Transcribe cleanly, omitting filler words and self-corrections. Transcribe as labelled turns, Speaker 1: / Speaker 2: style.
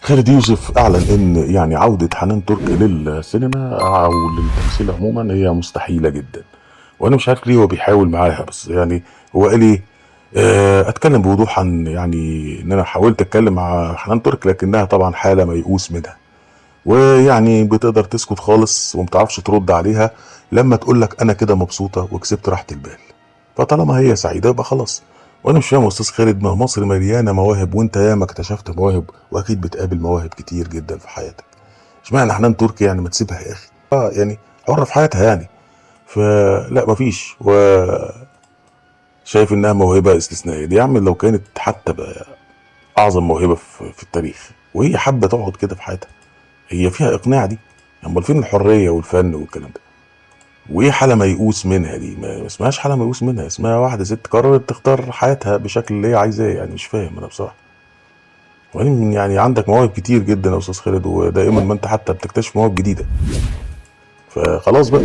Speaker 1: خالد يوسف أعلن إن يعني عودة حنان ترك للسينما أو للتمثيل عموما هي مستحيلة جدا. وأنا مش عارف ليه هو بيحاول معاها، بس يعني هو قال إيه؟ أتكلم بوضوح عن يعني إن أنا حاولت أتكلم مع حنان ترك، لكنها طبعا حالة ميؤوس منها، ويعني بتقدر تسكت خالص ومتعرفش ترد عليها لما تقولك أنا كده مبسوطة وكسبت راحة البال. فطالما هي سعيدة يبقى خلاص. وانا مش فاهم يا استاذ خالد، ما مصر مليانه مواهب وانت ياما اكتشفت مواهب، واكيد بتقابل مواهب كتير جدا في حياتك. اشمعنى حنان تركي يعني؟ ما تسيبها يا اخي، يعني حره في حياتها يعني. فلا مفيش، وشايف انها موهبه استثنائيه دي يا عم. لو كانت حتى بقى اعظم موهبه في التاريخ وهي حابه تقعد كده في حياتها، هي فيها اقناع دي؟ امال فين الحريه والفن والكلام ده؟ وايه حاله ميؤوس منها دي؟ ما اسمهاش حاله ميؤوس منها، اسمها واحده ست قررت تختار حياتها بشكل اللي هي عايزاه. يعني مش فاهم انا بصراحه. وبعدين يعني عندك مواهب كتير جدا يا استاذ خالد، ودائما ما انت حتى بتكتشف مواهب جديده. فخلاص بقى.